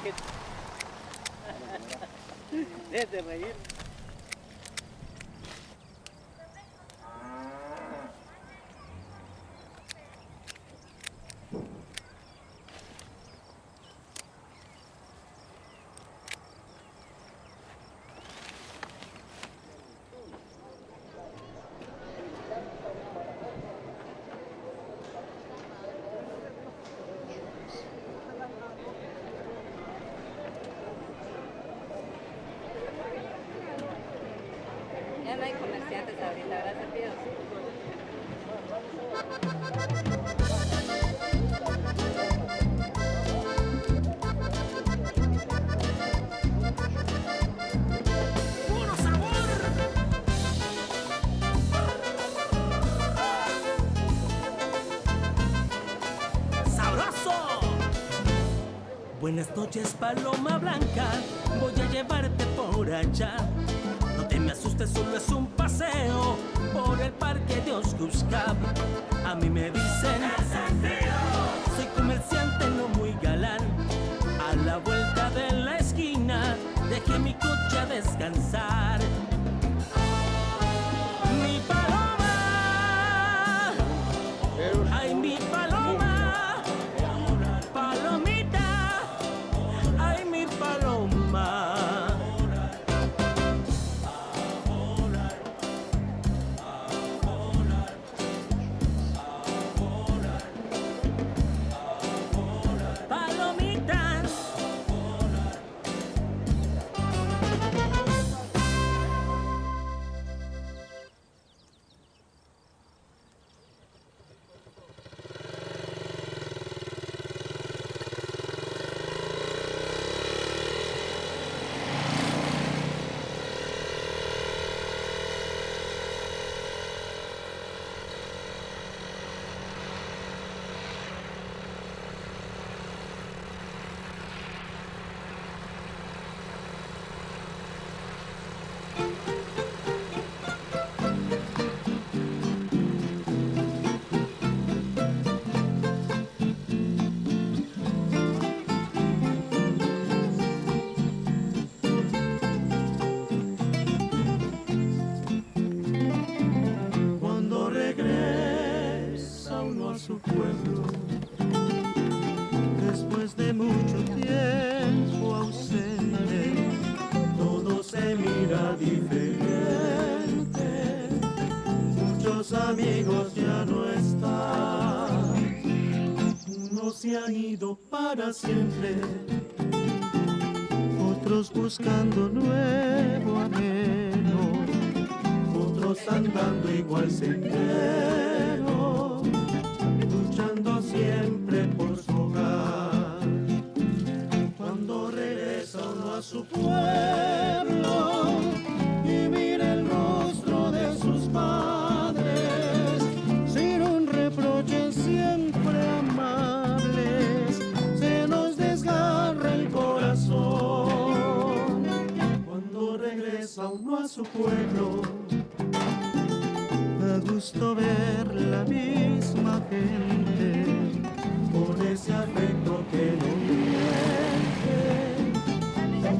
que... Déjate reír. Ya no hay comerciantes ahorita, ahora se pide. ¡Puro sabor! ¡Sabroso! Buenas noches, paloma blanca, voy a llevarte por allá. No te me asustes, solo es un paseo por el parque de Oscushcap. A mí me dicen soy comerciante no muy galán. A la vuelta de la esquina dejé mi coche a descansar. Mi paloma, ay mi paloma, palomita, ay mi paloma. Palomitas. Cuando regresa uno a su pueblo, después de mucho tiempo ausente, todo se mira diferente. Muchos amigos ya no están, unos se han ido para siempre, otros buscando nuevo anhelo, otros andando igual sendero, luchando siempre por su hogar. Cuando regresa uno a su pueblo y mira el rostro de sus padres, sin un reproche siempre amables, se nos desgarra el corazón. Cuando regresa uno a su pueblo, da gusto ver la misma gente, con ese afecto que no miente.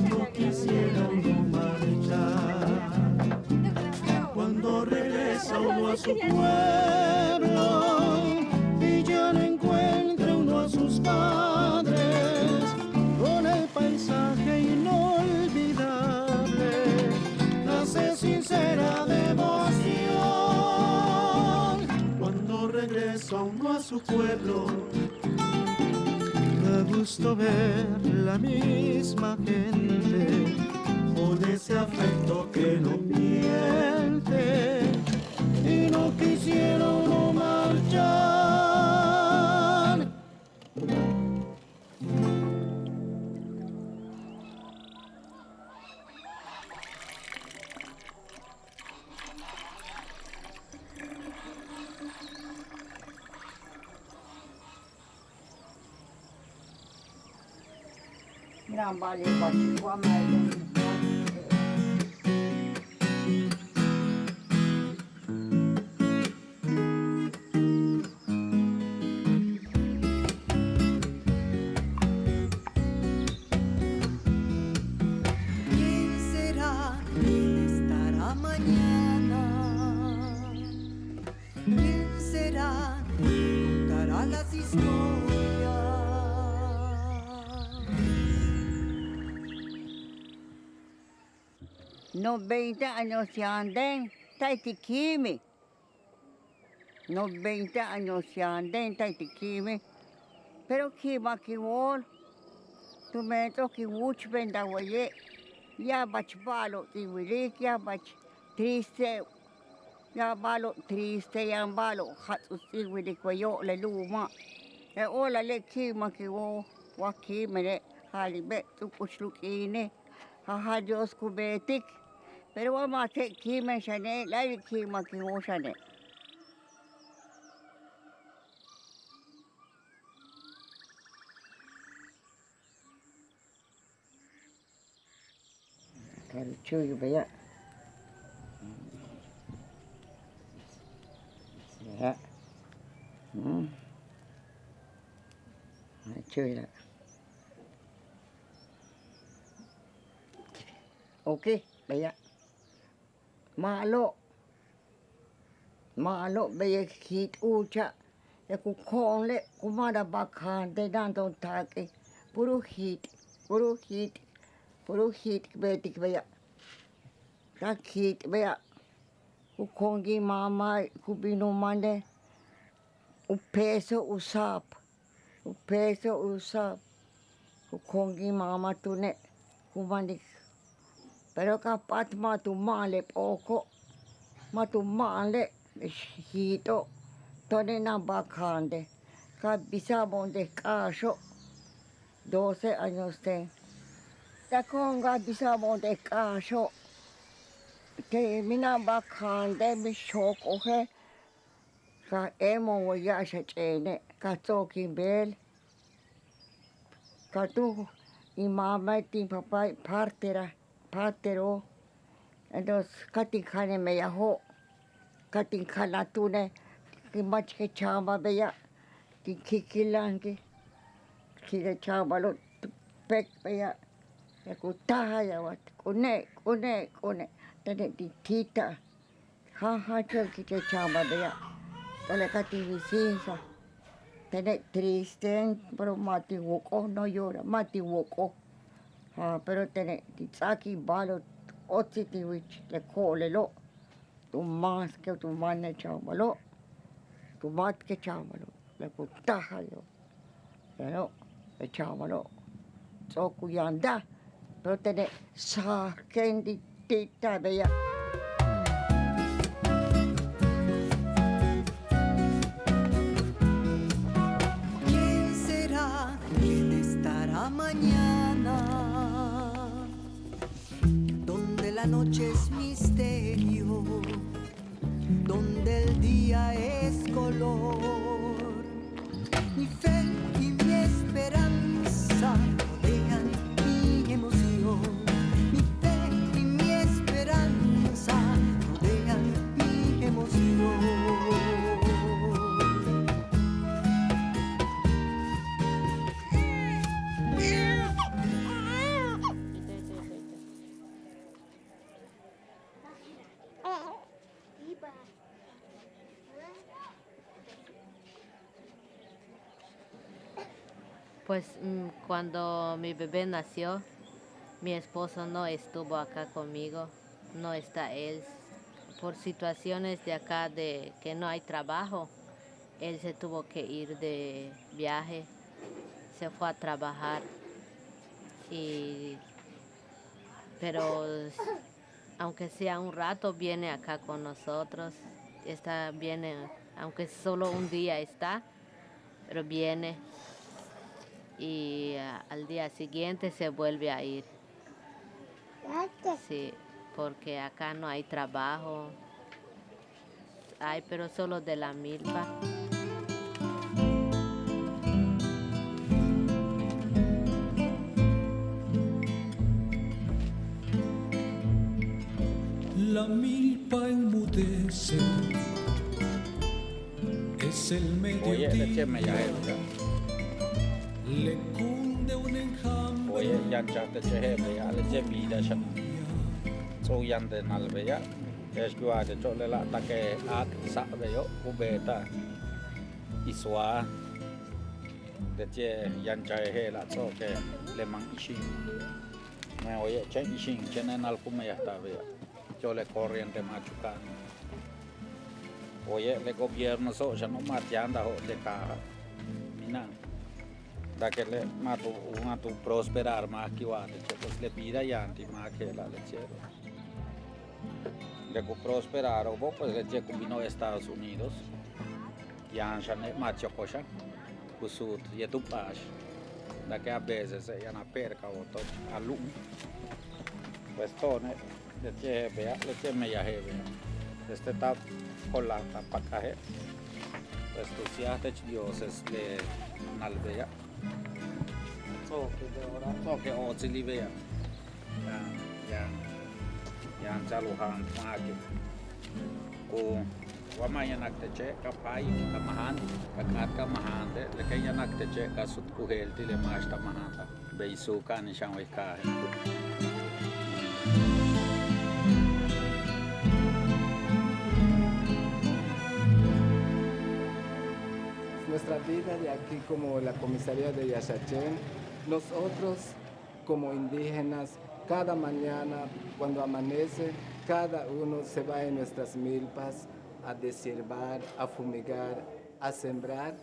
No quisiera uno marchar. Cuando regresa uno a su pueblo y ya no encuentra uno a sus padres, con el paisaje inolvidable nace sincera devoción. Cuando regresa uno a su pueblo, da gusto ver la misma gente, con ese afecto que no miente, y no quisiera uno marchar. Gran vale, Guachihuama. mañana. ¿Quién será? Contará las historias. 90 años se anden, taitikimi. 90 años se anden, taitikimi. Pero kima kiwol, tu meto ki wuch benda waye. Ya bach balo tiwilik, ya bach triste. Ya balo triste, ya balo hatsu tiwilik wayo le luma. E ola le kima kiwo, wakime le halibe tu kuchlukine. Haha Dios kubetik. Pero vamos a hacer kima shane, la kima kiwo shane. Kalau cuy banyak. Ya. Cuy lah. Okey, banyak. Malo banyak hit uca. Ya ku kong le, ku mana bakhan de dan don take. Puro hit. Betik banyak. Tak hit banyak. Ku kongi mama, ku binumande. Peso usap. Ku kongi mama tune. Ku mandi. Pero kapat matu male poko. Matu male hito. Tone na bakande. Ka bisa bonde kaso. 12 años ten. Ta konga bisa bonde kaso. Te mina bakande mi shok ohe. Ka emo waya shachene. Ka toki bel. Ka tu imama ti papá partero. Entonces katikhane me yaho. Katikhana tune. Ki machke chamba beya. Ki kikilangi. Ki chamba lo pek beya. Ya kutaha ya wat. Kone. Tene di tita. Ha chol ki chamba beya. Tole kati vicinza. Tene triste, pero mati woko, no llora, mati woko. Pero tene tsaki balo, otiti wich, le kole lo. Tu mas que tu mane chamalo. Tu mat que chamalo. Le kutaha yo. Pero, le chamalo. Soku yanda. Pero tene sa kendi tita beya. Mañana, donde la noche es misterio, donde el día es color. Mi fe y mi esperanza rodean mi emoción. Mi fe y mi esperanza rodean mi emoción. Pues cuando mi bebé nació, mi esposo no estuvo acá conmigo, no está él. Por situaciones de acá de que no hay trabajo, él se tuvo que ir de viaje, se fue a trabajar. Pero aunque sea un rato, viene acá con nosotros, viene, aunque solo un día está, pero viene. Y al día siguiente se vuelve a ir. Sí, porque acá no hay trabajo. Hay, pero solo de la milpa. La milpa enmudece. Es el mediodía. Le cunde un enjambre. Oye, yan chate chehe beya, le che vida shan. So yan de nal beya, es que va de chole la ta que ak sa be yo ubeta iswa de che yan chai he la so que le man ishin me oye chen ishin chen en al kuma ya está be chole corriente machucan oye le gobierno so ya no matianda ho de ca mina da que le matu prosperar más que va de pues le pida ya anti más que la lechero le prosperar o pues le che combino Estados Unidos ya han macho cosa kusut ya tu pas da que a veces ya na perca o to alum pues tone de che vea le che me ya he este está con la pacaje pues tu si hace dioses de nalvea so que o silivea ya jaluhan maki ko wamaya nakteche kapai kamahan kakat kamahan le kaya nakteche kasut kuhel tile masta mahanta beisu kan shangwe ka Nuestra vida de aquí como la comisaría de Yaxachén, nosotros como indígenas, cada mañana cuando amanece, cada uno se va en nuestras milpas a deshiervar, a fumigar, a sembrar,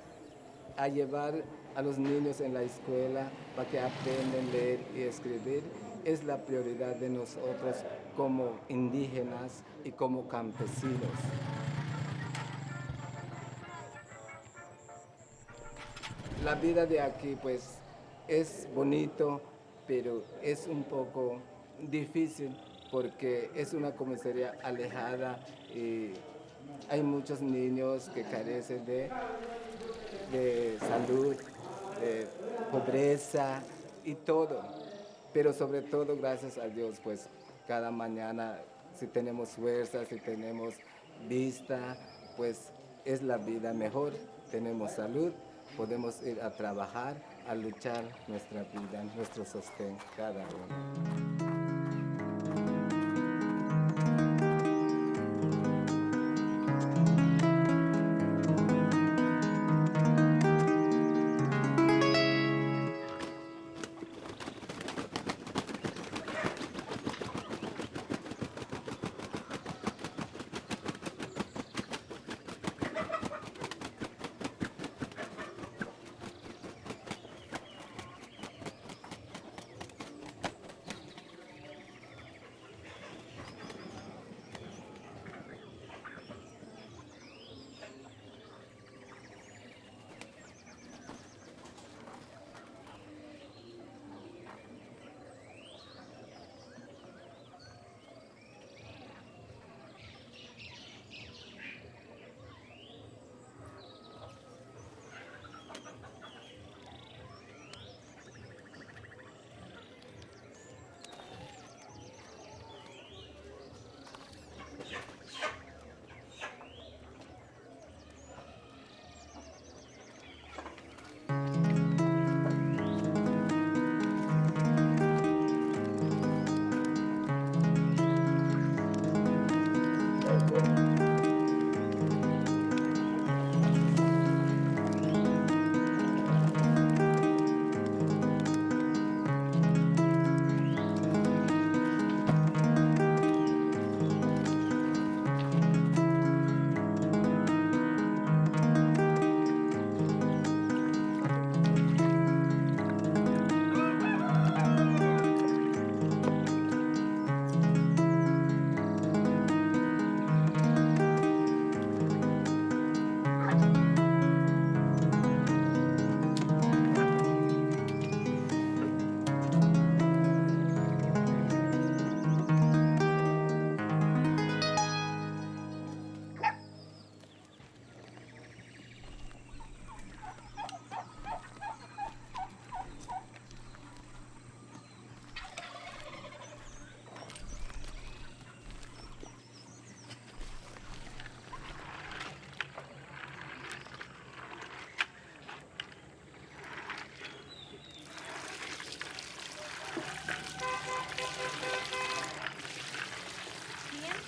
a llevar a los niños en la escuela para que aprendan a leer y escribir. Es la prioridad de nosotros como indígenas y como campesinos. La vida de aquí pues es bonito, pero es un poco difícil porque es una comisaría alejada y hay muchos niños que carecen de salud, de pobreza y todo. Pero sobre todo, gracias a Dios, pues cada mañana si tenemos fuerza, si tenemos vista, pues es la vida mejor, tenemos salud. Podemos ir a trabajar, a luchar nuestra vida, nuestro sostén, cada uno.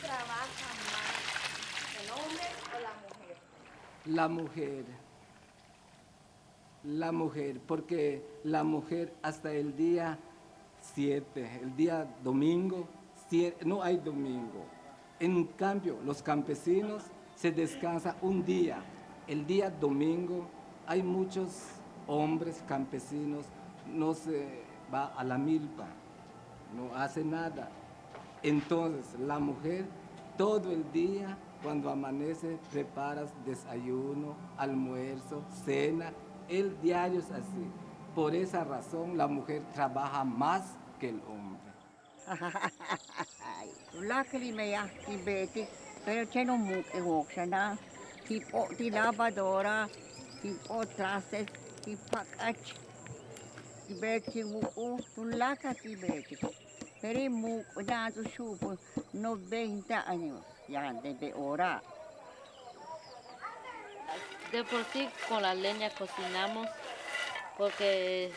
trabaja más, el hombre o la mujer? La mujer. La mujer, porque la mujer hasta el día 7, el día domingo, no hay domingo. En cambio, los campesinos se descansan un día. El día domingo hay muchos hombres campesinos, no se va a la milpa, no hace nada. Entonces, la mujer todo el día, cuando amanece, preparas desayuno, almuerzo, cena. El diario es así. Por esa razón, la mujer trabaja más que el hombre. Luckily me beti, pero c'è non muke tipo di lavadora, tipo trastes, tipo cach, beti muku, laka beti. Pero il muku dato su 90 años, ya debe ora. De por sí con la leña cocinamos porque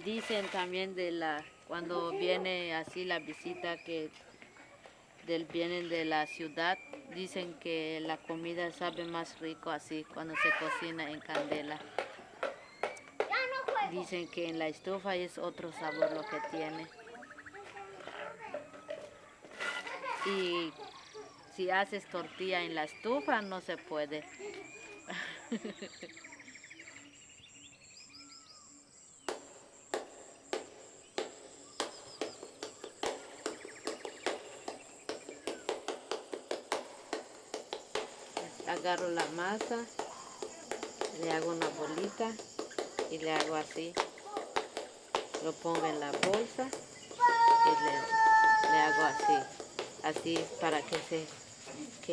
dicen también cuando viene así la visita que vienen de la ciudad, dicen que la comida sabe más rico así cuando se cocina en candela. Dicen que en la estufa es otro sabor lo que tiene. Y si haces tortilla en la estufa no se puede. Agarro la masa, le hago una bolita y le hago así. Lo pongo en la bolsa y le hago así para que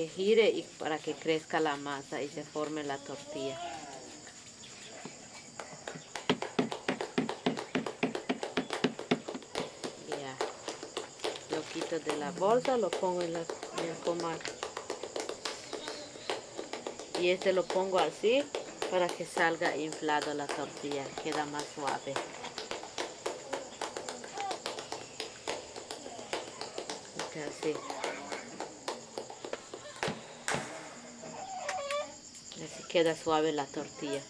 gire y para que crezca la masa y se forme la tortilla. Ya, lo quito de la bolsa, lo pongo en el comal. Y lo pongo así para que salga inflado la tortilla, queda más suave. Así. Así queda suave la tortilla.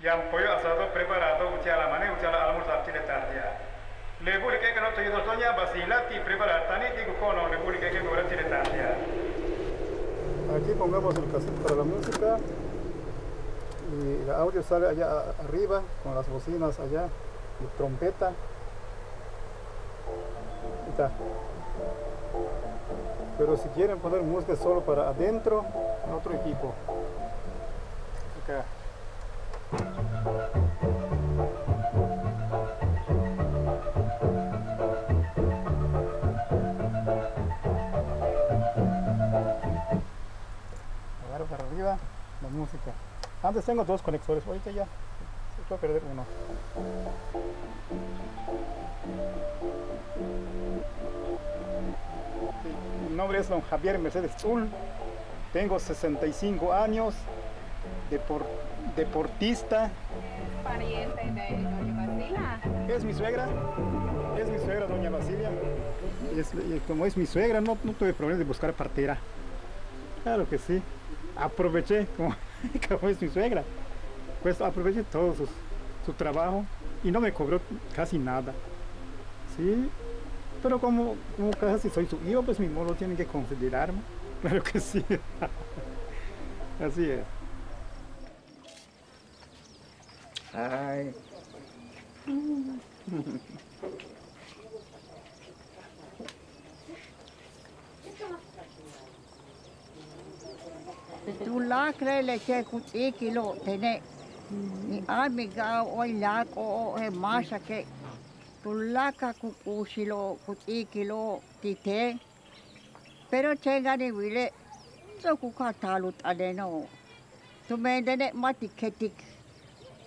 Ya un pollo asado preparado, uccia la mano, uccia la almorzar chile tardia. Le buliche che non toglio doña basilati preparata ni digo cono le buliche che ora chile tardia. Aquí pongamos el cassette para la música y el audio sale allá arriba con las bocinas allá y trompeta. Ahí está. Pero si quieren poner música solo para adentro, otro equipo. Acá. Agarro para arriba la música. Antes tengo dos conectores, ahorita ya se puede perder uno. Mi nombre es don Javier Mercedes Zul, tengo 65 años, deportista. Pariente de doña Basilia. Es mi suegra doña Basilia. Y como es mi suegra, no tuve problemas de buscar partera. Claro que sí. Aproveché, como es mi suegra, pues aproveché todo su trabajo y no me cobró casi nada. Sí, pero como casi soy su hijo, pues mi modo tienen que considerarme. Claro que sí. Así es. Ay. Tu lacre le che kilo tene. Ni amiga o laco e masha che tu laca cucusilo kilo tite. Pero c'è gani wile so cucatalut adeno. Tu mendene matiketik.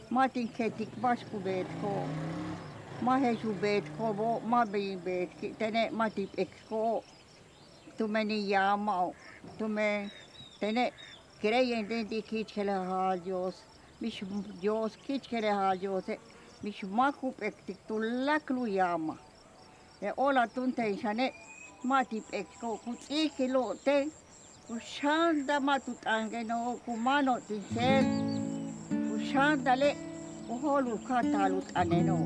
Matin ketik basku beet ko. Ma hesu beet ko bo ma bin beet ki tene matip exko. Tu meni yamao. Tu men tene creyen denti kitchele ha Dios. Mish Dios kitchele ha Dios. Mish makup ektik tu laklu yama. E ola tunte shane matip exko kutikilo te. Ushanda matut angeno kumano tinsel. Ushanda le uholu katalut aneno.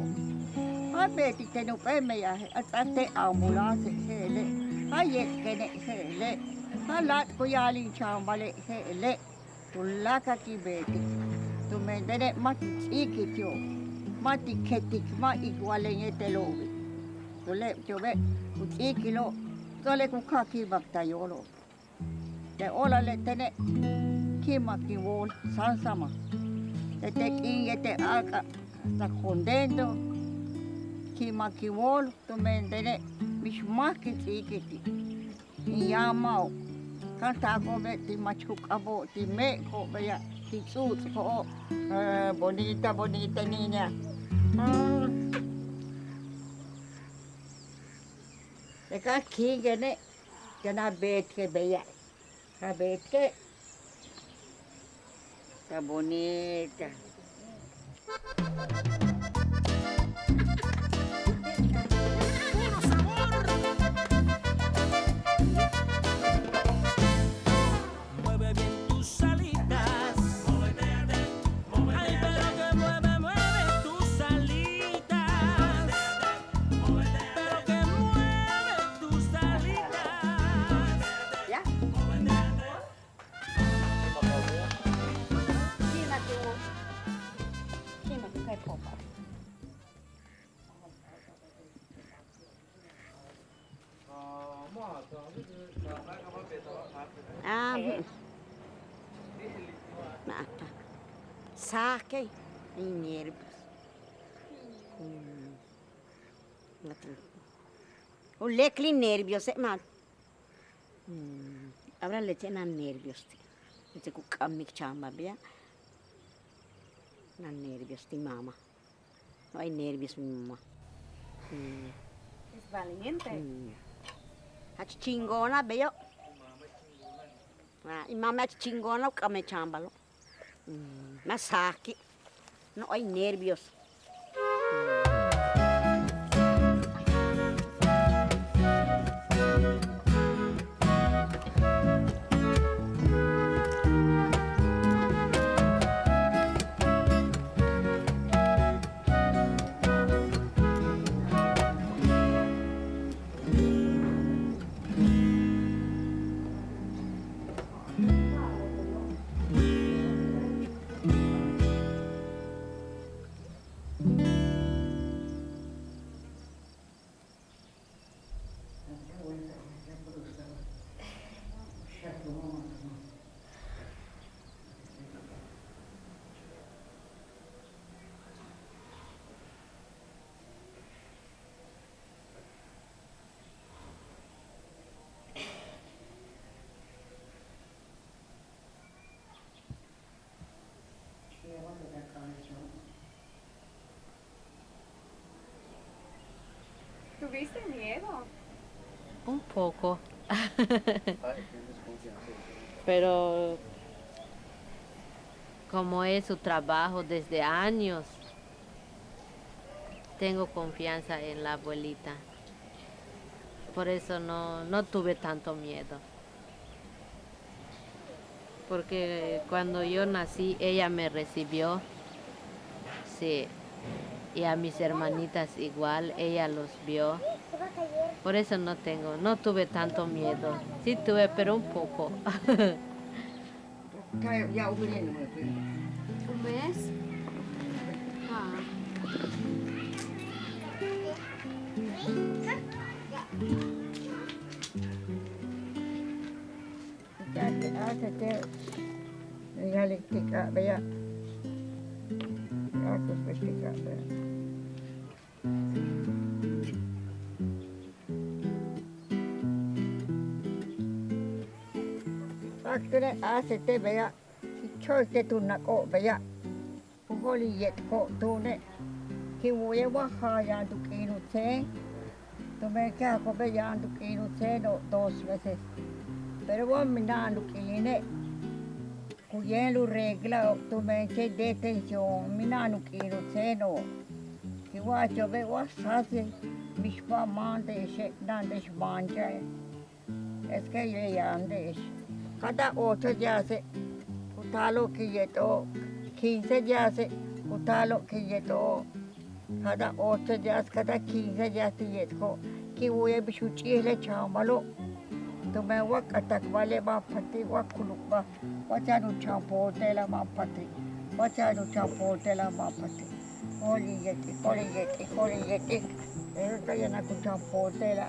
Abeti tenu peme ya atate ambulance hele. Ayek kene hele. Halat kuyali chambale hele. Tulaka ki beti. Tu mendene mati ikityo. Mati ketik ma igualenye telobi. Tule chobe ikilo. Tole kukaki baktayolo. Te ola le tene kima ki wol sansama. Te te aka sta condendo kima ki wol tu mendene mishmaki tikiti. Yamao kanta ko be ti machuk abo ti me ko be ya ti tsut ko bonita bonita niña. Eka kigene kana bet ke be ya. Ka bet ke está bonita. Mueve bien tus alitas. Ay, pero que mueve tus alitas. Pero que mueve tus alitas. Ya. Kima tu kai popa. Nada. Saque e nervos. O lecli nervios, ma. Ahora le tienen nervios. Dice que camik chamba bia. No nervios ti mamá. No hay nervios mi mamá. Es valiente. Hach chingona veo. Y mamá es chingona o came chambalo. Masaki. No hay nervios. ¿Tuviste miedo? Un poco. Pero como es su trabajo desde años, tengo confianza en la abuelita. Por eso no tuve tanto miedo. Porque cuando yo nací, ella me recibió. Sí. Y a mis hermanitas igual, ella los vio. Por eso no tuve tanto miedo. Sí tuve, pero un poco. ¿Un mes? Actore hace te vea choy ke tu na ko baya holi yet ko tu ne ki woye wa ha ya tu kinu te tu me ka ko be ya tu kinu te dos veces pero vos mirando que cuyelo regla tu me che detención mirando que no sé no que guacho ve guasase mis pamantes se dan desmancha es que ya andes cada 8 días utalo que yeto 15 días utalo que yeto cada 8 días cada 15 días yeto que voy a bichuchile chamalo tu me wak atak wale ma pati wak kuluk ba wacha nu champo tela ma pati wacha nu champo tela ma pati holi yeti esto ya na ku champo tela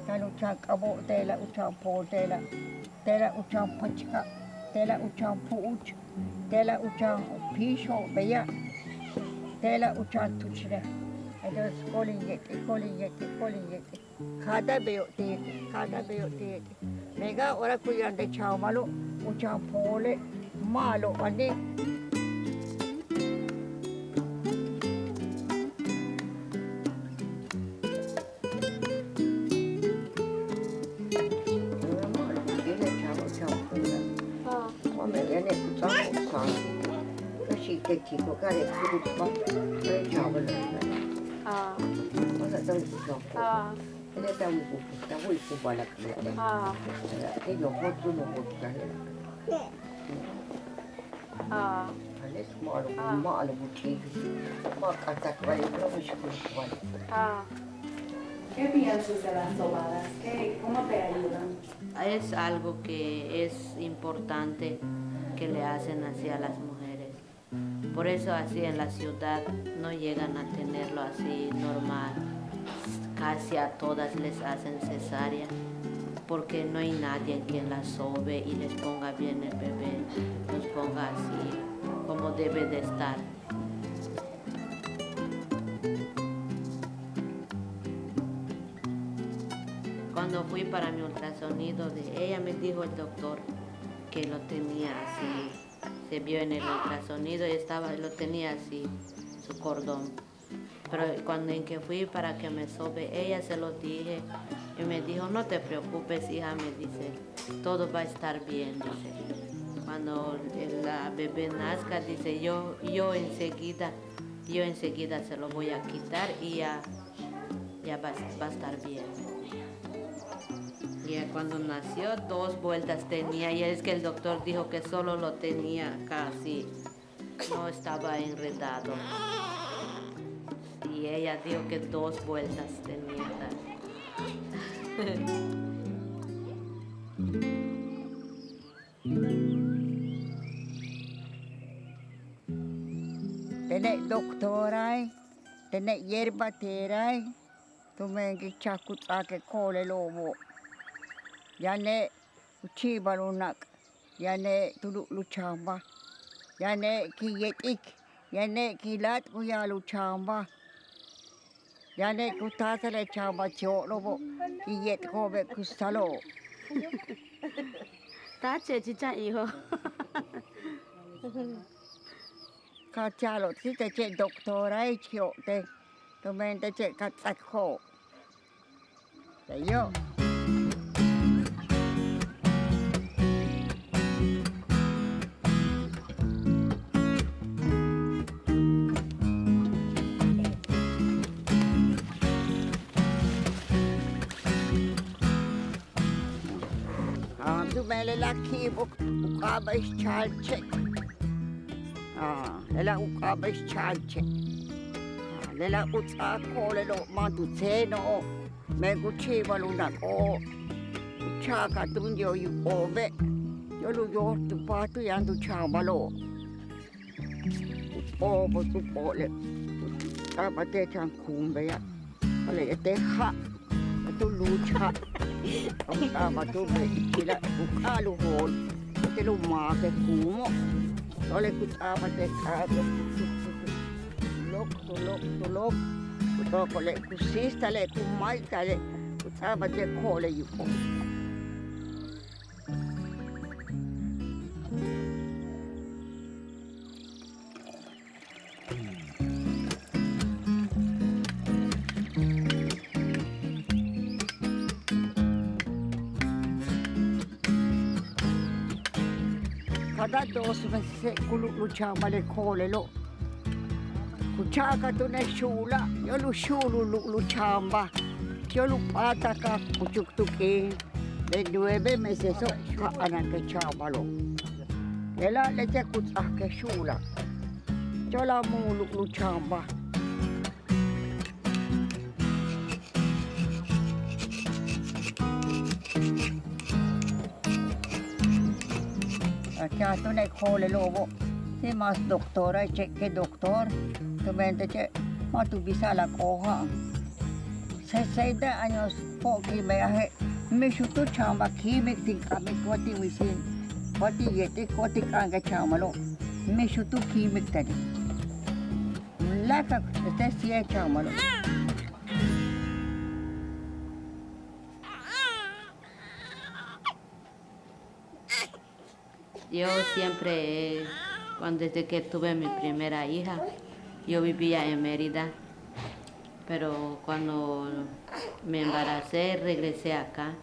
tanu chakabo tela u champo tela u champo chika tela u champo uch tela u champo pisho beya tela u champo tuchre entonces holi yeti cada veo te mega ora cuidan de chao malo un champole malo ane me viene escuchando casi que chico care fruta e cavolo cosa sto dicendo ele tá muito igual a criança ele não pode ale malo buti makata vai para o escola ¿Qué piensas de las sobadas? ¿Cómo te ayudan? Es algo que es importante que le hacen así a las mujeres. Por eso así en la ciudad no llegan a tenerlo así normal. Casi a todas les hacen cesárea porque no hay nadie quien las sobe y les ponga bien el bebé, los ponga así como debe de estar. Cuando fui para mi ultrasonido de ella me dijo el doctor que lo tenía así, se vio en el ultrasonido y lo tenía así, su cordón. Pero cuando en que fui para que me sobe, ella se lo dije y me dijo, no te preocupes, hija, me dice, todo va a estar bien, dice. Cuando la bebé nazca, dice, yo enseguida se lo voy a quitar y ya va a estar bien. Y cuando nació 2 vueltas tenía, y es que el doctor dijo que solo lo tenía casi, no estaba enredado. Y ella dijo que 2 vueltas tenía. Tenek doktorai, tenek yerba terai, tumengi chakut ake kole lobo. Yane uchiba lunak, yane tuluk luchamba, yane kiyetik, yane kilat kuya luchamba, yane kutasale chamba cholobo, kiyet kobe kustalo. Tache chicha hijo. Kachalo, si te che doctora e chiote, tumente che katsakho. Yo. Mele la kibo ukaba ischalche. Lela ukaba ischalche. Lela utsa kole lo mantuceno. Me guchiba luna ko. Uchaka tunjo yu ove. Yo lu yo tu patu yandu chamalo. Obo tu pole. Kaba te chan kumbe ya. Ale te ha. Tu lucha. Ama tu me ikila bukalu hol te lo ma ke kumo ole kutama te kabe lok to kole kusista le kumai tale kutama te kole yuko Cada 2 meses luchava le cole lo. Kuchaka tu ne shula, yo lu shulu luchamba. Yo lu pataka kuchuktuki. De 9 meses so ka anake chabalo. Ela le te kuchake shula. Yo la mu luchamba. Kaya tu ne cole lobo. Si mas doktora che doktor. Tu mente che ma tu bisa la coja. 60 años pochi me me shutu chamba kimi tingkami koti wisin. Koti yete koti kanga chamalo. Me shutu kimi tadi. Laka este sie chamalo. Yo siempre, desde que tuve mi primera hija, yo vivía en Mérida, pero cuando me embaracé regresé acá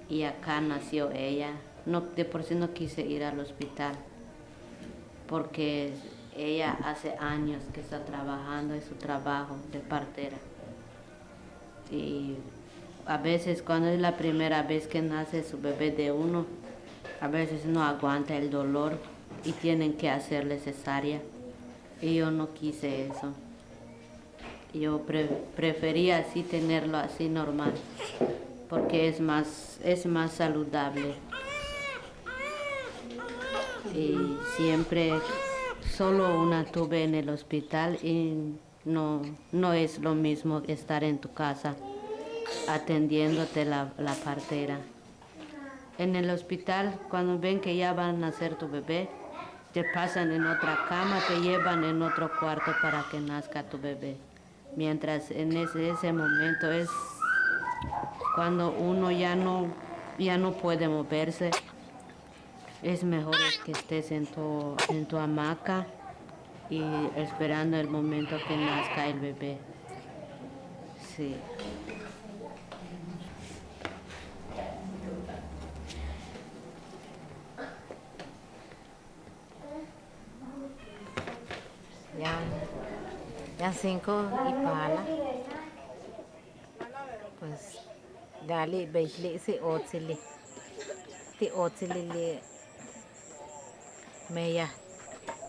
y acá nació ella. No, de por sí no quise ir al hospital porque ella hace años que está trabajando en su trabajo de partera. Y a veces cuando es la primera vez que nace su bebé de uno, a veces no aguanta el dolor y tienen que hacerle cesárea. Y yo no quise eso. Yo prefería así tenerlo así normal, porque es más saludable. Y siempre solo una tuve en el hospital y no es lo mismo estar en tu casa atendiéndote la partera. En el hospital, cuando ven que ya van a nacer tu bebé, te pasan en otra cama, te llevan en otro cuarto para que nazca tu bebé. Mientras en ese momento es cuando uno ya no puede moverse, es mejor que estés en tu hamaca y esperando el momento que nazca el bebé. Sí. Ya 5 y pala. Pues dali beitli si otsili. Ti otsili li meya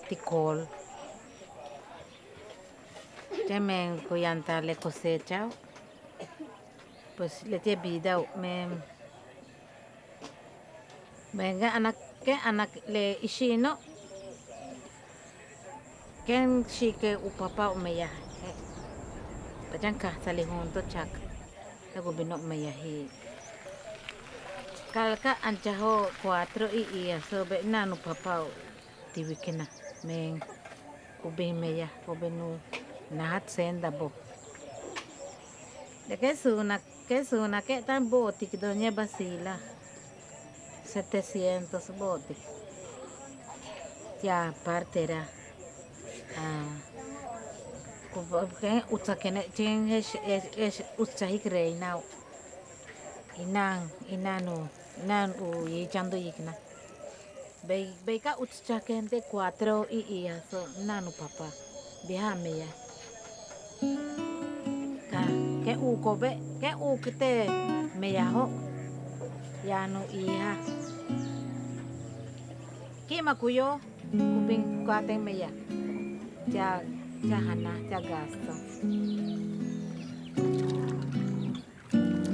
ti col. Temen kuyanta le cosecha. Pues le te vida venga anak le ishino. Ken shike upapa umeya. Pajanka sali junto chak. Lagu bino umeya hi. Kalka anchaho 4 y so be nanu papa tiwikina men ubi meya ubenu nahat senda bo. De que suna que tan boti que doña Basila 700 boti. Ya partera. Kaya utsakene ching es utsahik reinao inan u yichando yikna beika utsakente 4 y so nanu papa bihame ya ka ke u kobe ke u kite meyaho yanu iha kima kuyo kuping kuateng meya ya Hana, ya gasto.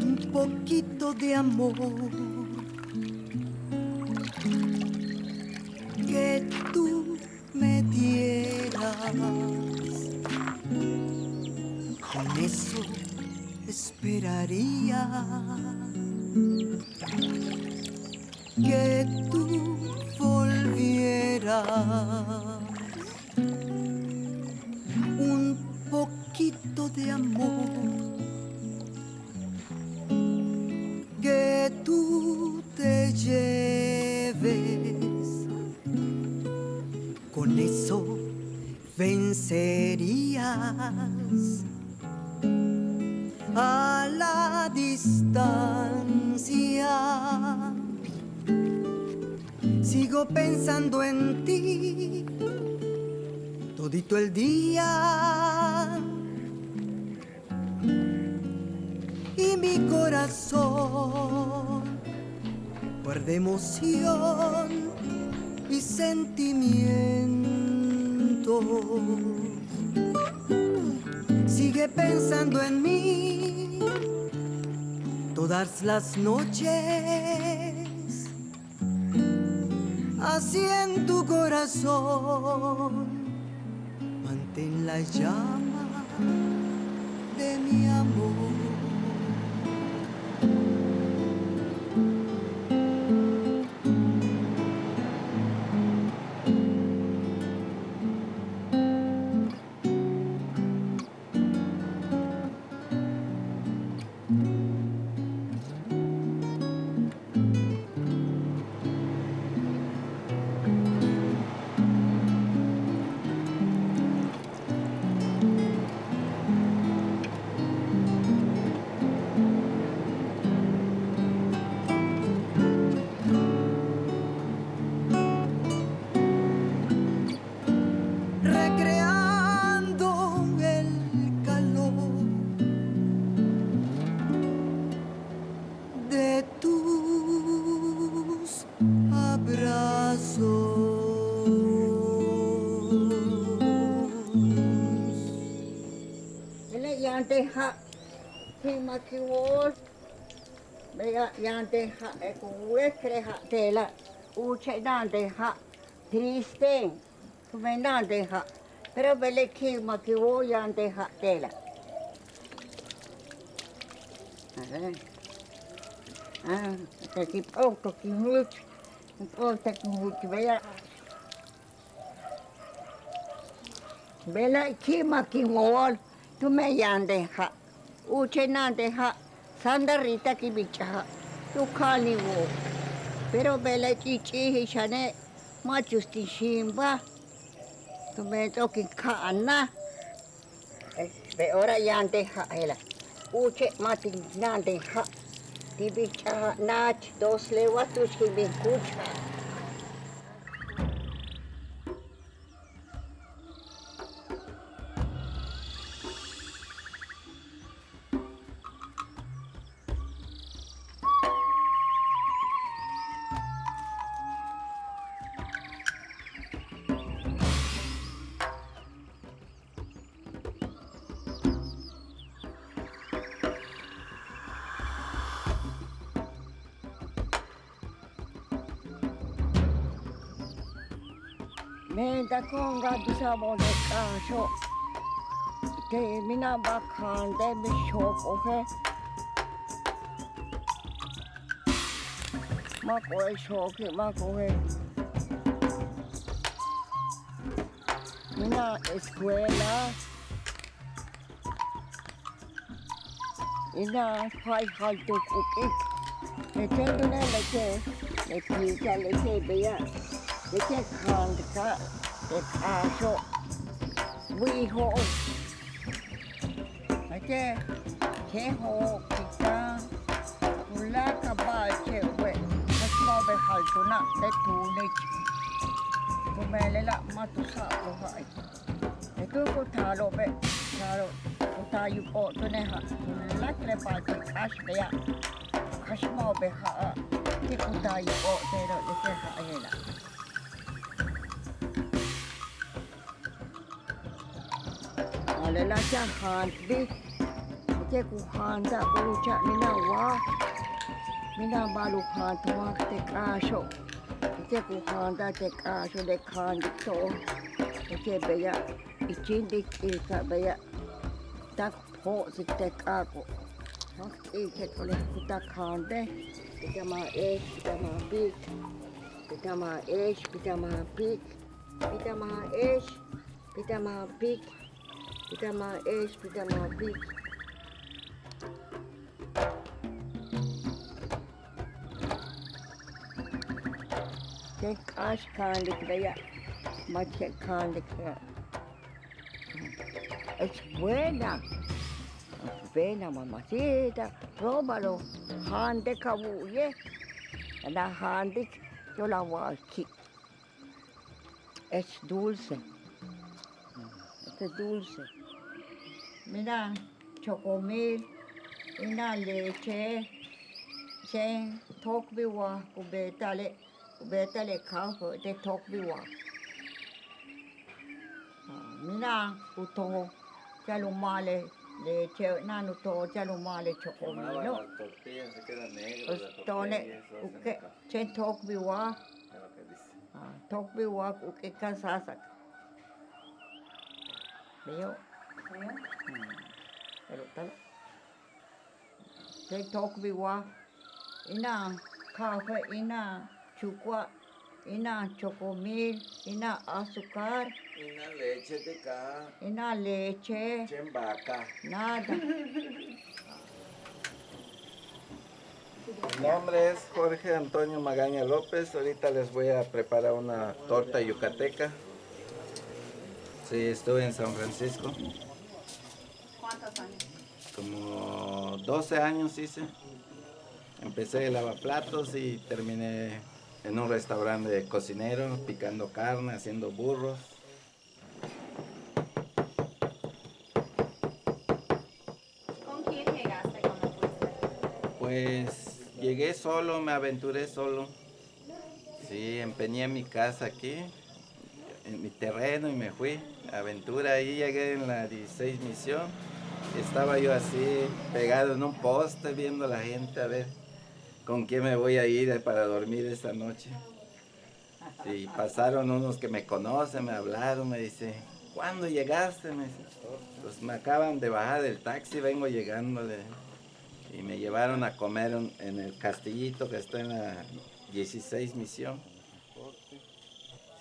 Un poquito de amor que tú me dieras. Con eso esperaría que tú volvieras. Un poquito de amor que tú te lleves. Con eso vencerías a la distancia. Sigo pensando en ti todito el día y mi corazón guarda emoción y sentimiento. Sigue pensando en mí todas las noches, así en tu corazón mantén la llama de mi amor. Yandeja, Himakiwol, Bea Yandeja, Ekuekreja, Tela, Uche Nandeja, Triste, Kumenandeja, pero Bele Himakiwo Yandeja, Tela. Te keep out of the root, and all that would be. Bela Himakiwol. Tu me yandeja, uche nandeja, sandarita kibichaja, tu kaniwo. Pero bela chichi hishane, machusti shimba, tu me toki kana. Be ora yandeja hela, uche mati nandeja, tibichaja nach dos lewatus kibikucha. Menta konga bisabo de kasho. Te mina bakhan de bishop ohe. Makoe shoki makoe. Mina escuela. Ina fai haltu kuki. Ete na leke. Ete leke beya. Leche kandka, de kasho, wiho. Leche, cheho, kita, ula kabache, we, kasmo be haltuna, de tunich. Kumelela matusa ohai. Etu ko thalo be, thalo, utayu po tuneha, ula krepache kash beya, kasmo be ha, tikutayu po tero leche ha ayela. Lela cha hanti, che ku handa ucha mina wa, mina balu hantuwa te kasho, che ku handa te kasho de kandi to, che beya, ichindi ilka beya, tak po si te kako, che kole kuta kande, pitama esh, pitama pik, pitama esh, pitama pik, pitama esh, pitama pik. Pitama es, pitama pik. Che kash kandik daya, mache kandik daya. Es buena. Buena, mamacita. Próbalo. Hande kabuye. La hande yo la voy aquí. Es dulce. Es dulce. Mira, chocomil, mira leche, chen, tokbiwa, kubetale kaho de tokbiwa. Mira, uto, chalumale, leche, nanuto, chalumale chocomil, no. Las tortillas se quedan negras, las Tone, tortillas, eso uke, chen tokbiwa, tokbiwa, uke kasasak. Veo. Pero tal. Te tokbiwa, ina café, ina chukwa, ina chocomil, ina azúcar, Una leche de caja, ina leche, vaca. nada. Mi nombre es Jorge Antonio Magaña López. Ahorita les voy a preparar una torta yucateca. Sí, estuve en San Francisco. ¿Cuántos años? Como 12 años hice. Empecé de lavaplatos y terminé en un restaurante de cocinero, picando carne, haciendo burros. ¿Con quién llegaste cuando fuiste? Pues llegué solo, me aventuré solo. Sí, empeñé mi casa aquí, en mi terreno y me fui. Aventura, ahí llegué en la 16 misión. Estaba yo así, pegado en un poste, viendo a la gente a ver con quién me voy a ir para dormir esta noche. Sí, pasaron unos que me conocen, me hablaron, me dicen, ¿cuándo llegaste? Me dice, pues me acaban de bajar del taxi, vengo llegando. Y me llevaron a comer en el castillito que está en la 16 misión.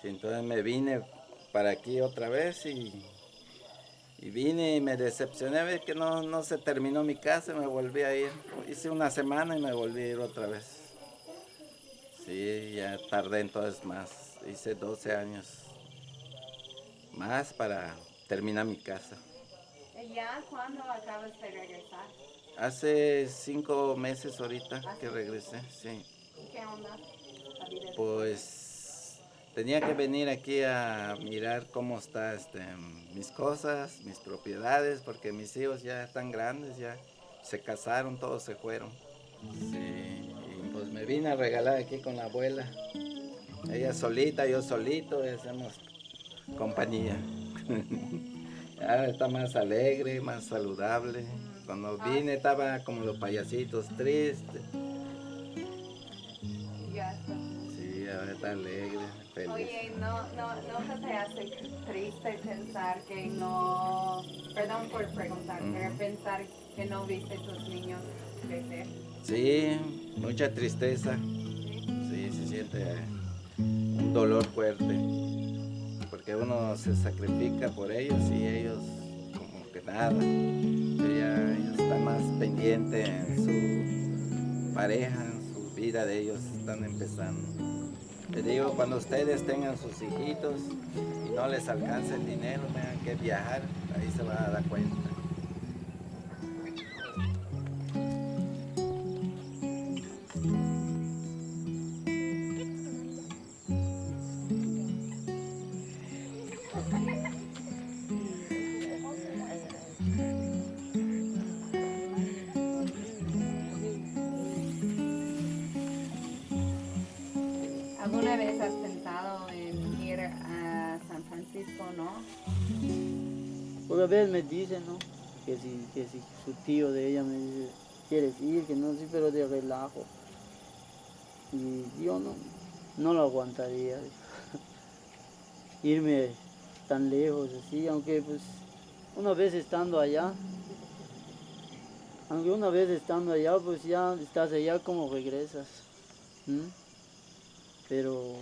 Sí, entonces me vine para aquí otra vez y vine y me decepcioné, ver que no se terminó mi casa, me volví a ir. Hice una semana y me volví a ir otra vez. Sí, ya tardé entonces más, hice 12 años más para terminar mi casa. ¿Y ya cuándo acabas de regresar? Hace 5 meses ahorita que regresé, sí. ¿Qué onda? La vida de- Pues tenía que venir aquí a mirar cómo está mis cosas, mis propiedades, porque mis hijos ya están grandes, ya se casaron, todos se fueron. Sí, y pues me vine a regalar aquí con la abuela. Ella solita, yo solito, y hacemos compañía. Ahora está más alegre, más saludable. Cuando vine estaba como los payasitos, triste. Ya está. Sí, ahora está alegre, feliz. Oye, ¿no se te hace triste pensar que no, perdón por preguntar, pero pensar que no viste tus niños crecer? Sí, mucha tristeza. Sí, se siente un dolor fuerte. Porque uno se sacrifica por ellos y ellos como que nada. Ellos están más pendientes en su pareja, en su vida de ellos, están empezando. Les digo, cuando ustedes tengan sus hijitos y no les alcance el dinero, tengan que viajar, ahí se van a dar cuenta. ¿Alguna vez has pensado en ir a San Francisco, no? Porque a veces me dicen, ¿no? Que si su tío de ella me dice, ¿quieres ir? Que no, sí, pero de relajo. Y yo no lo aguantaría. Irme tan lejos así, aunque pues una vez estando allá, pues ya estás allá como regresas. Pero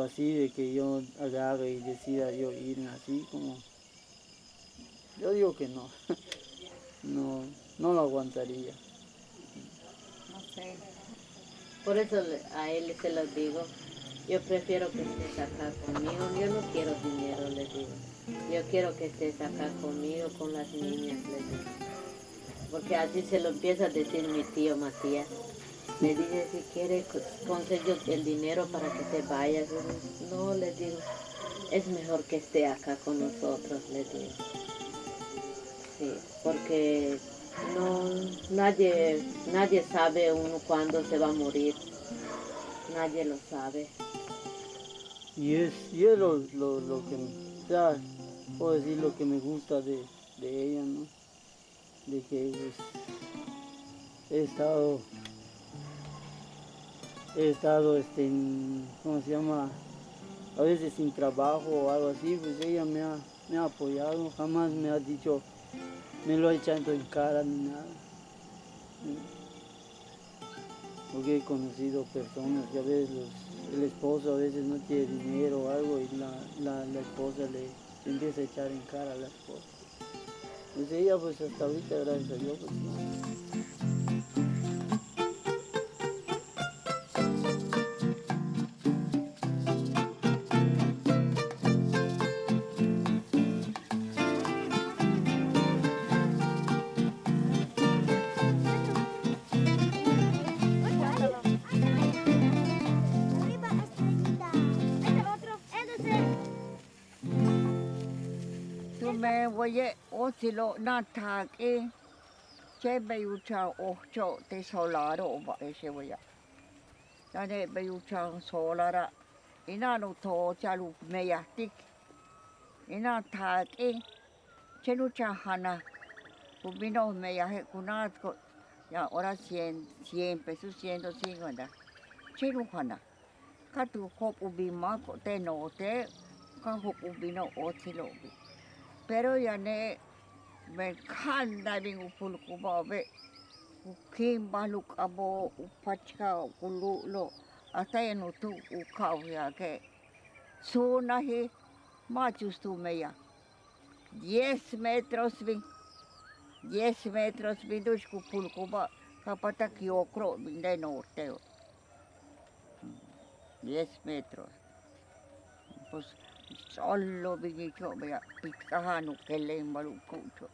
así de que yo agarre y decida yo irme así como, yo digo que no, no lo aguantaría. No sé. Por eso a él se lo digo, yo prefiero que estés acá conmigo, yo no quiero dinero, le digo. yo quiero que estés acá conmigo, con las niñas, le digo. Porque así se lo empieza a decir mi tío Matías. Le dice, si quiere, consigo el dinero para que te vayas. No, le digo, es mejor que esté acá con nosotros, le digo. Sí, porque nadie sabe uno cuándo se va a morir. Nadie lo sabe. Y es lo que, ya, puedo decir lo que me gusta de ella, ¿no? De que pues, he estado ¿cómo se llama? A veces sin trabajo o algo así, pues ella me ha apoyado, jamás me ha dicho, me lo ha echado en cara ni nada. Porque he conocido personas que a veces el esposo a veces no tiene dinero o algo y la esposa le empieza a echar en cara a la esposa. Pues ella pues hasta ahorita, gracias a Dios, pues no. Oye, o si lo nataki, che beucha ocho te solaro ba ese voy a. Dane beucha solara, inano to chalu meyatik, inataki, che lucha hana, kubino meyahe kunatko, ya ahora 100 pesos, 150, che luhana. Katu hop ubima ko te no te, ka hop ubino o silobi. Pero ya ne me encanta bien upul kubabe ukim baluk abo upachka kululo hasta en utu ukau ya que sunahi machus tu meya 10 metros bin 10 metros bin dus kupul kuba kapata kiokro bin de norte 10 metros pues solo bin yo vea pitkahanu kelen baluk kucho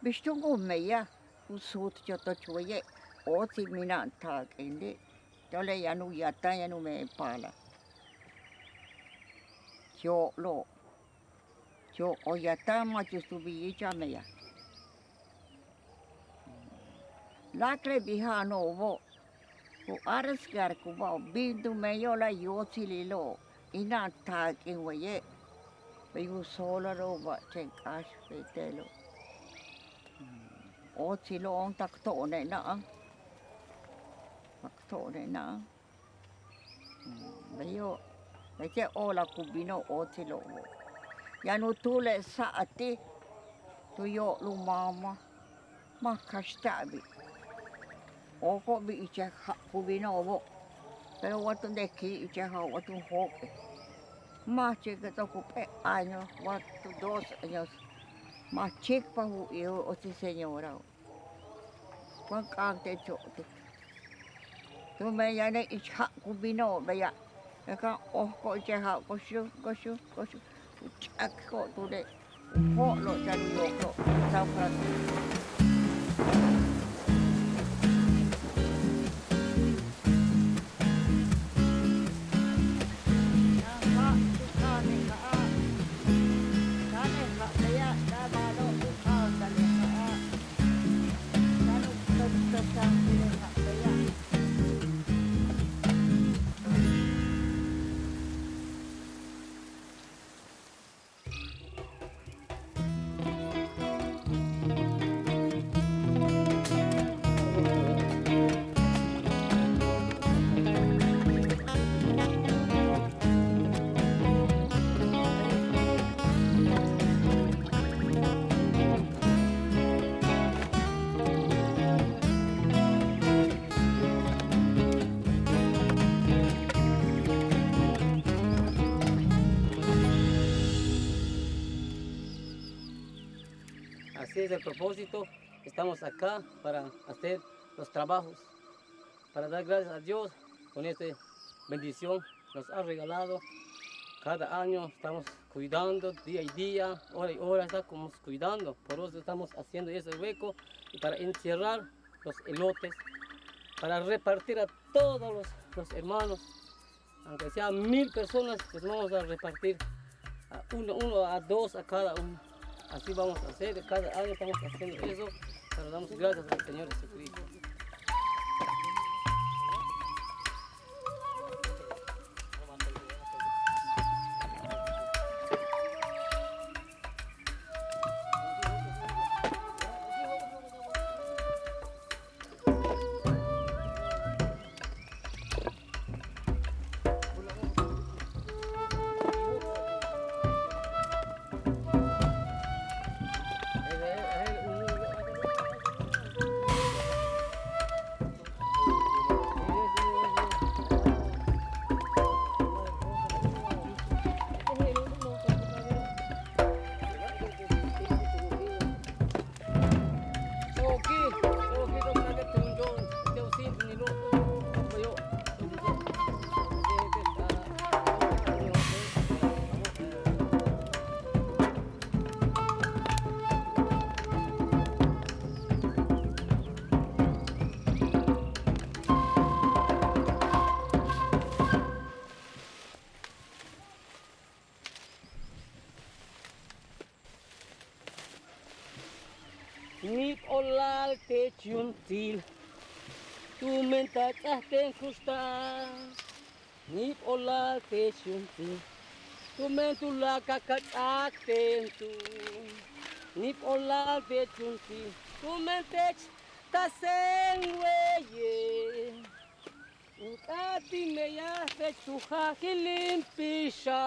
Bishtungu meya usut choto chuye o si mina ta kende tole yanu yata yanu me pala yo o yata ma chustu bicha meya la kre biha no wo o aras gar kuba bindu meyo la yo sililo ina ta kinwaye bayu sola ro ba chen kash petelo o silo on takto ne na Bayo che ola kubino o silo ya no tule sa ati tu yo lu mama ma kashtabi o ko bi icha kubino wo pero watu deki icha ha watu hoke ma che que to cupe años watu 2 años ma chic pa hu yo o si señora Juan Cante Chote. Tu me ya ne icha kubino me ya. Eka oh ko icha ha ko shu. Chak ko tu de. Ho lo jaru yo ko. Sao Francisco. Así es el propósito, estamos acá para hacer los trabajos, para dar gracias a Dios con esta bendición que nos ha regalado cada año estamos cuidando día y día, hora y hora estamos cuidando. Por eso estamos haciendo ese hueco y para encerrar los elotes, para repartir a todos los hermanos, aunque sean 1000 personas, pues vamos a repartir a uno a dos a cada uno. Así vamos a hacer, cada año estamos haciendo eso, para damos gracias al Señor Jesucristo. Nip olal te chuntil, tu menta ten kusta. Nip olal te chuntil, tu mentula kakak ten tu. Nip olal te chuntil, tu mentech ta sen weye. Utati meya te chuha kilimpisha.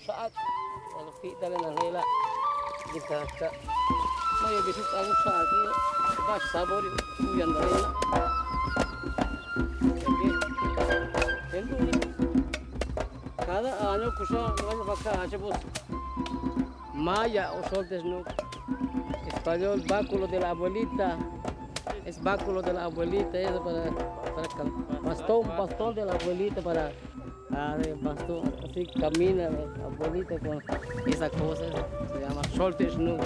Saat kalau kita dengan hela dikata mau besok aku saat ini pas sabor hujan dari cada año cusa vamos a acá hacemos maya o sol desnudo español báculo de la abuelita es báculo de la abuelita eso para bastón de la abuelita para bastón, así camina la abuelita con esa cosa, se llama sol desnudo.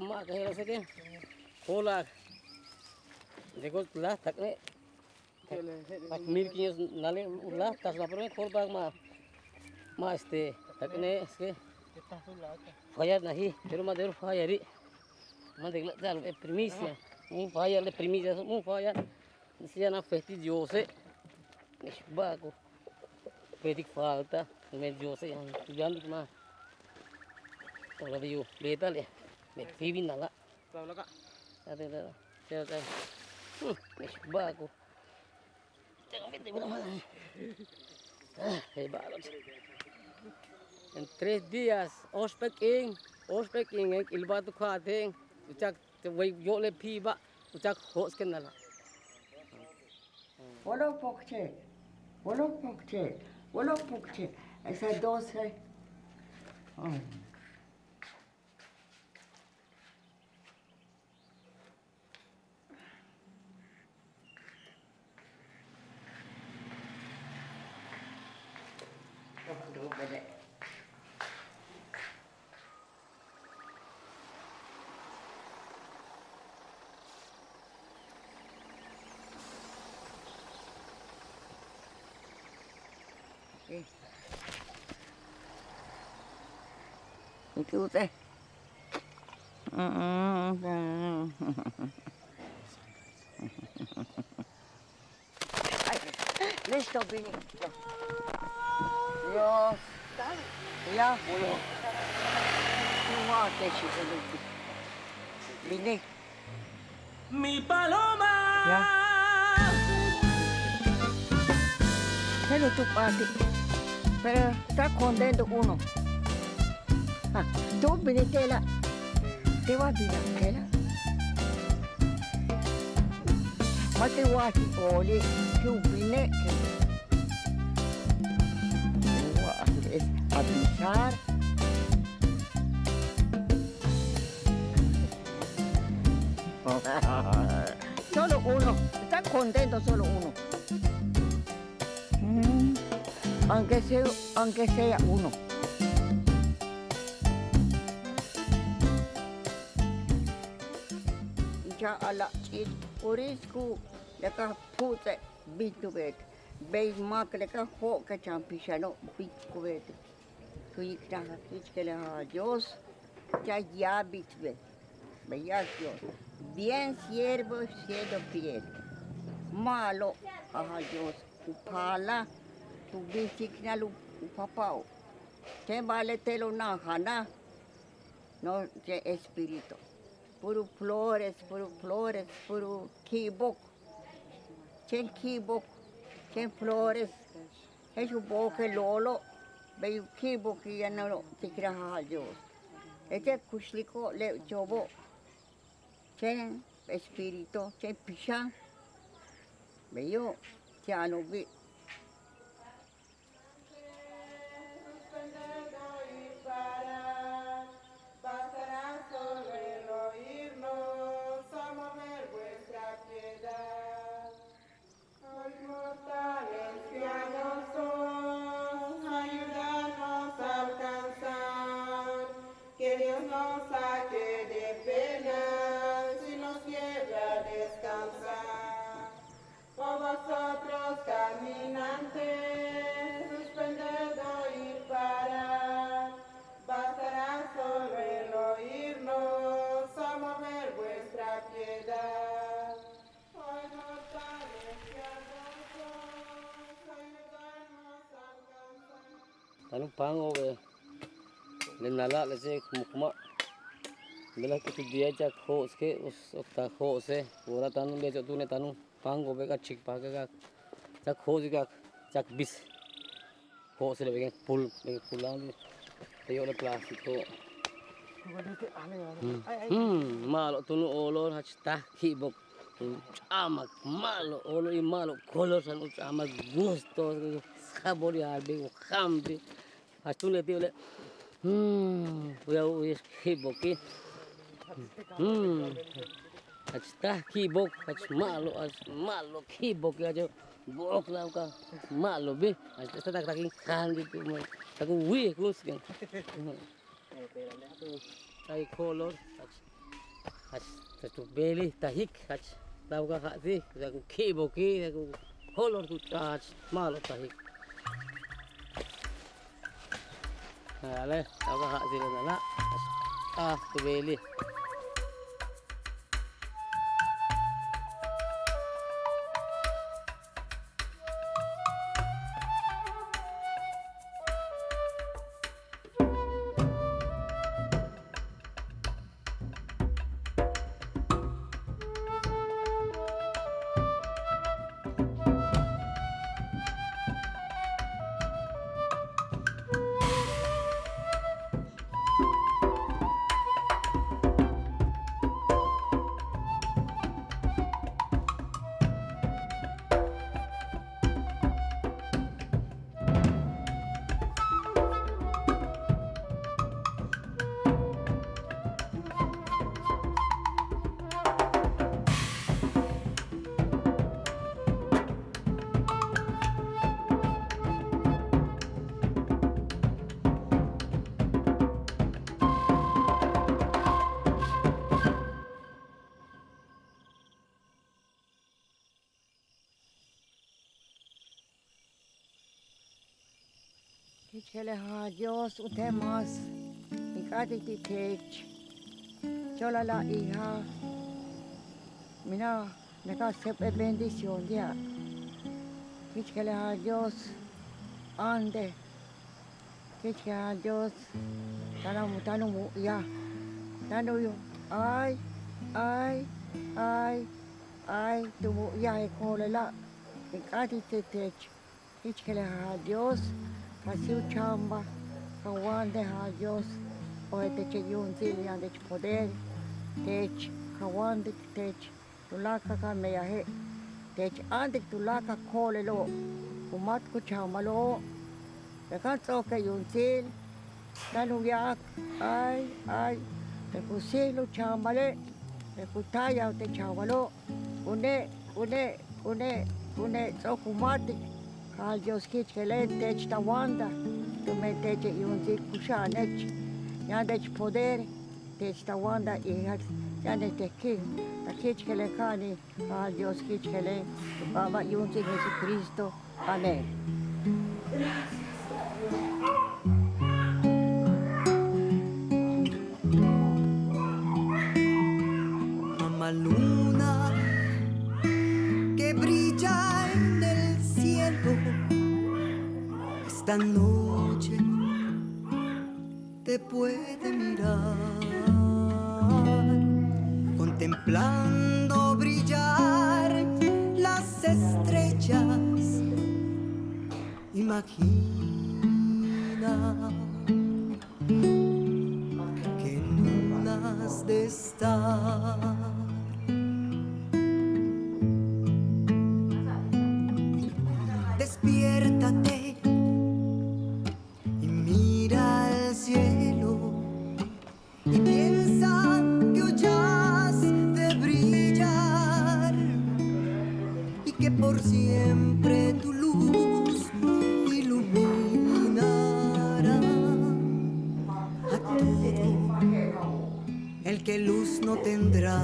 rumah kahela saja. Kola. Dekor lah takne. Tak milkinya nale ulah tas lapor kol bag ma takne ske. Fayar nahi, pero madero fayari. Mandegla tal primicia. Fayar le primicia, fayar. Sia na festigiose. Bago. Pedik falta, mediose yang tujuan ma. Kalau dia betal ya, pipin nala. Tahu lah kak. Ada. Bago. Jangan vete berapa. Hebat. En 3 días, ospeking, ilbatu khating, ucak wei yole piba, ucak hos kenala. Wala pokche. Esa 12. Itu teh. Listo, Bini. Dios. Ya, boleh. Semua teshi sedikit. Bini. Mi paloma. Ya. Pero tu parte. Pero está contento uno. Tú viniste la. Te vas a vinir la. Mate wati oli. Tú vine. Es avisar. Solo uno. Está contento solo uno. Aunque sea uno. Ya ala chit urisku leka pute bitubet. Bei mak leka ho ka champishano bitubet. Kuikta kichkele a Dios ya bitubet. Veya Dios. Bien siervo, siendo fiel. Malo a Dios. Upala tu bisikna lu upapao. Te vale telo na hana. No te espíritu. Puro flores, puro kibok. Chen kibok, chen flores. Eso boque lolo. Veo kibok y ya no te creas a Dios. Este kushliko le chobo. Chen espíritu, chen pishan. Veo, ya no vi. Vosotros caminantes, suspended oír parar, bastará solo el oírnos a mover vuestra piedad. Hoy mortales piadosos, ayudarnos a alcanzar. Tanong pango le nala le se kuma de la que tu día ya hos que ta hose ora tanu le tu ne tanu pango bega chik paga ya hos ga ya bis hose le bega pulang yo le plástico malo tunu olor hasta hibok amak malo olor y malo color san amak gusto saborear bego hambre hasta le tío le voy a hibok hasta hibok malo hibok aja bok lah ka malo be hasta tak taking kan gitu tak wih kus kan ay color hasta tu beli tahik hasta tahu kakak sih aku kiboki aku color tu malo tahik ale tahu kakak sih nana tu beli Kichkele ha Dios usted más y cati ti tech chola la hija mira me ca sepe bendición ya Kichkele ha Dios ande Kichkele ha Dios tanu mu ya tanu yo ay tu mu ya e kole la y cati ti tech Kichkele ha Dios Hasiu chamba, kawande ha Dios, o te che yunzili ande poder, tech, kawande tech, tulaka ka meyahe, tech ande tulaka kole lo, kumat ko chamba lo, te kan soke yunzil, tanu yak, ay, te kusilo chamba le, te kutaya te chamba lo, une, so kumati. Al Dios kichkele tech tawanda, tu me teche yunzi kushanech, yandech poder, tech tawanda ihat, yandech teki, ta kichkele kani, al Dios kichkele, tu baba yunzi Jesucristo, amén. Mamá luna que brilla en el cielo, esta noche te puede mirar, contemplando brillar las estrellas. Imagina que no has de estar. Despiértate y mira al cielo y piensa que hoy has de brillar y que por siempre tu luz iluminará a todo el que luz no tendrá.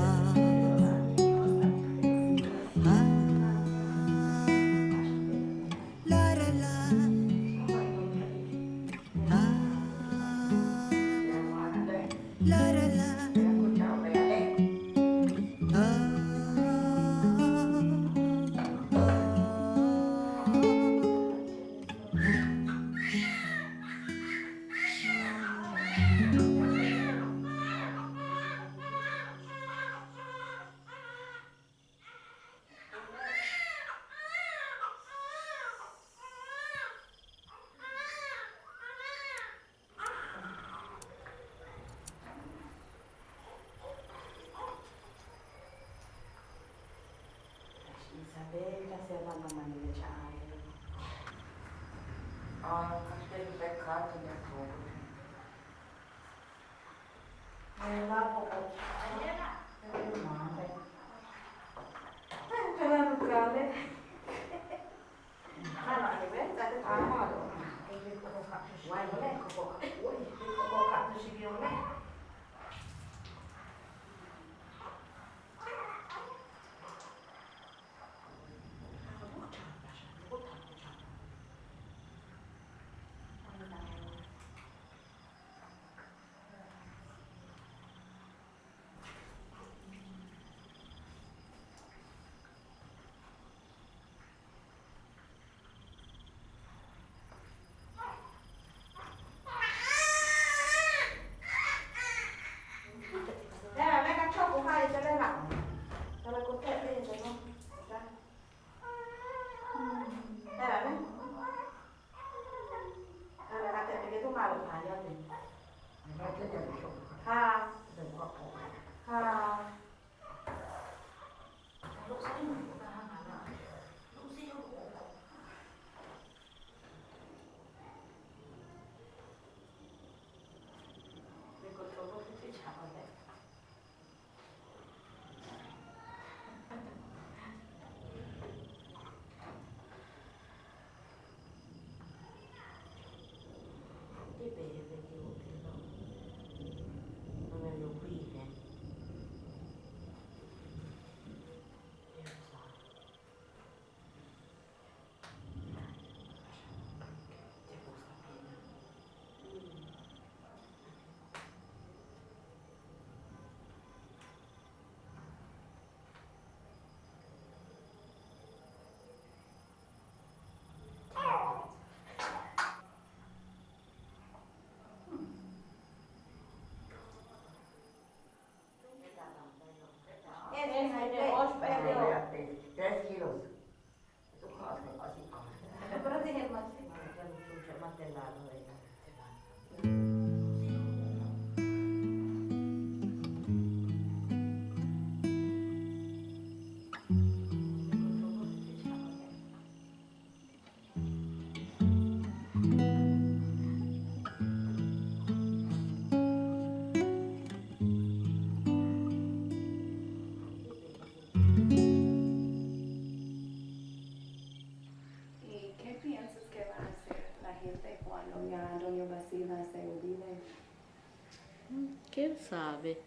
¿Quién sabe?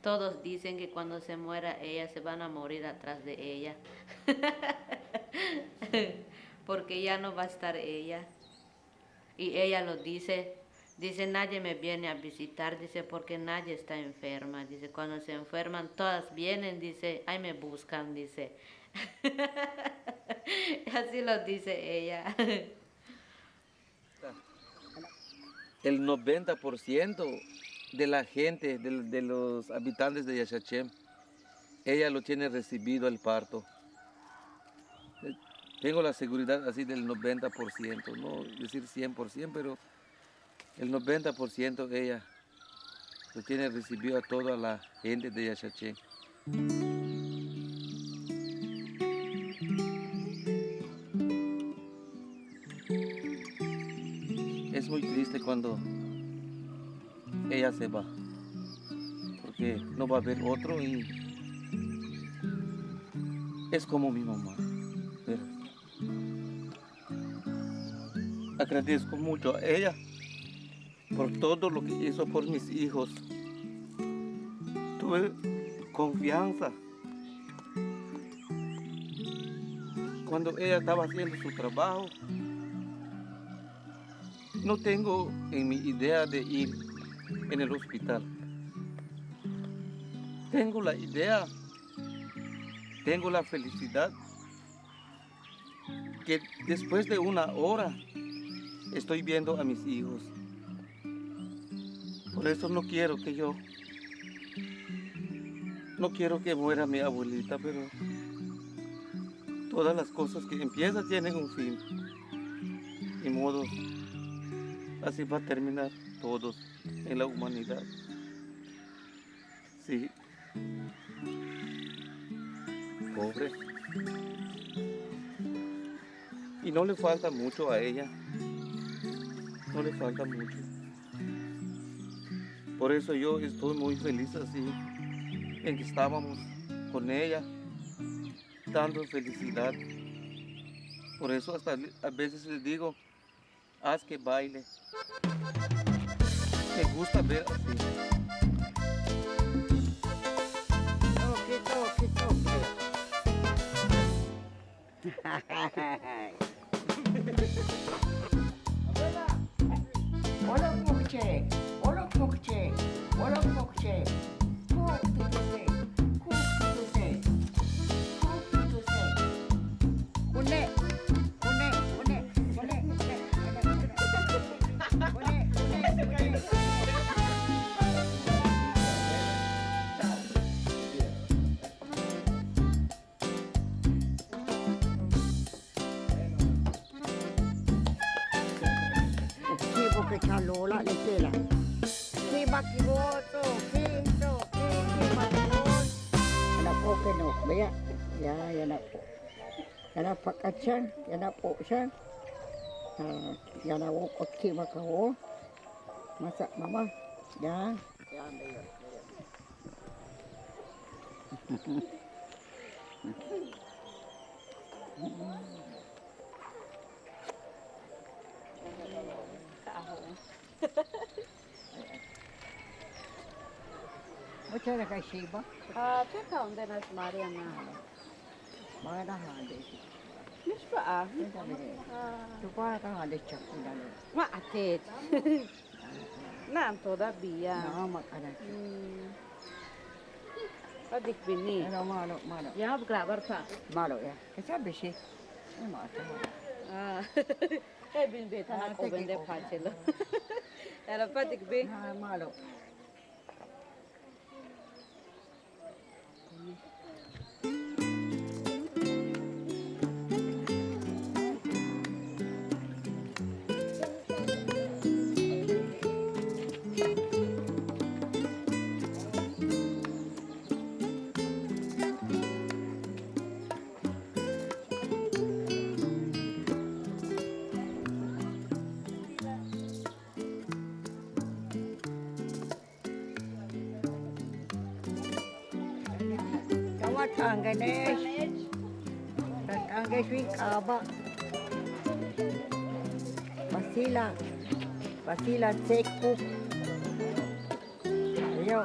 Todos dicen que cuando se muera ella se van a morir atrás de ella. Porque ya no va a estar ella. Y ella lo dice, nadie me viene a visitar, dice, porque nadie está enferma. Dice, cuando se enferman todas vienen, dice, ay, me buscan, dice. Así lo dice ella. El 90% de la gente, de los habitantes de Yaxachén, ella lo tiene recibido el parto. Tengo la seguridad así del 90%, no decir 100%, pero el 90% ella lo tiene recibido a toda la gente de Yaxachén. Es muy triste cuando ella se va, porque no va a haber otro y es como mi mamá. Pero agradezco mucho a ella por todo lo que hizo por mis hijos. Tuve confianza cuando ella estaba haciendo su trabajo. No tengo en mi idea de ir en el hospital. Tengo la idea, tengo la felicidad que después de una hora estoy viendo a mis hijos. Por eso no quiero que muera mi abuelita, pero todas las cosas que empiezan tienen un fin. Ni modo, así va a terminar todos en la humanidad. Sí. Pobre. Y no le falta mucho a ella. eso le falta mucho. Por eso yo estoy muy feliz así, en que estábamos con ella, dando felicidad. Por eso hasta a veces les digo, haz que baile. Me gusta ver así. Hola, Pukche. Hola, Pukche. Hola, Pukche. Kukituse. Kukituse. Kukituse. Kune. Kune. Kune. Kune. Que chalola le tela. Que maquivoto, quinto, que maquivoto. Anak po que no, vea, ya anak po. Anak pakachan, anak po chan. Anak po kaki makawo. Masak mama, ya. Ya ambil. Mucha de Kashiba. Checa onde nas Mariana. Mana hande. Mas pa Tu para hande chakuna. Ma atet. Não, todavia. Não, makana. Adik bini. Ano malo. Ya grabar pa. Malo ya. Kasabi si. Ano mata. Bin beta na ko bende pachelo. Era patik bin. Malo. Ganesh, Ganesh Kaba, Basila Seku, ayo.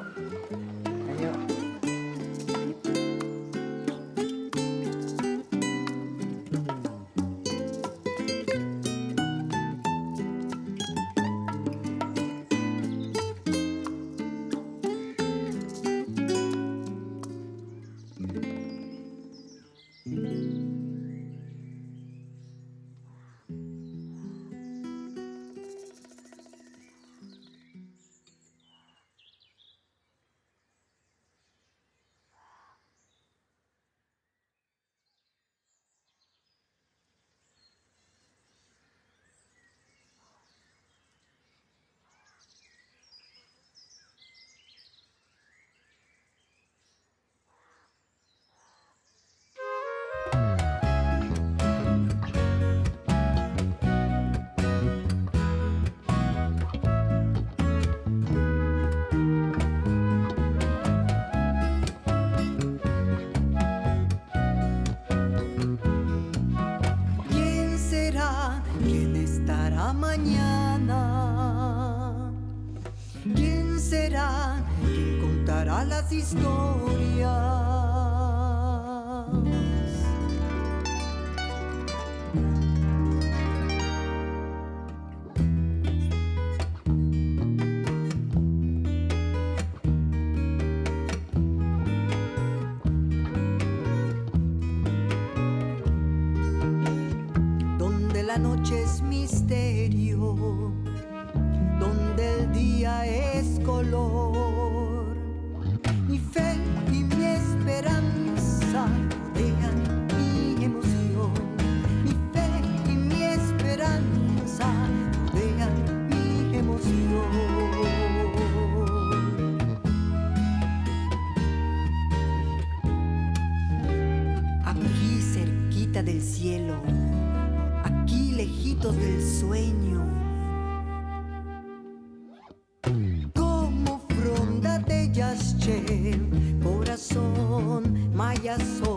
Las historias. Donde la noche es misterio, donde el día es color. Mi fe y mi esperanza rodean mi emoción. Mi fe y mi esperanza rodean mi emoción. Aquí cerquita del cielo, aquí lejitos del sueño, Maya soy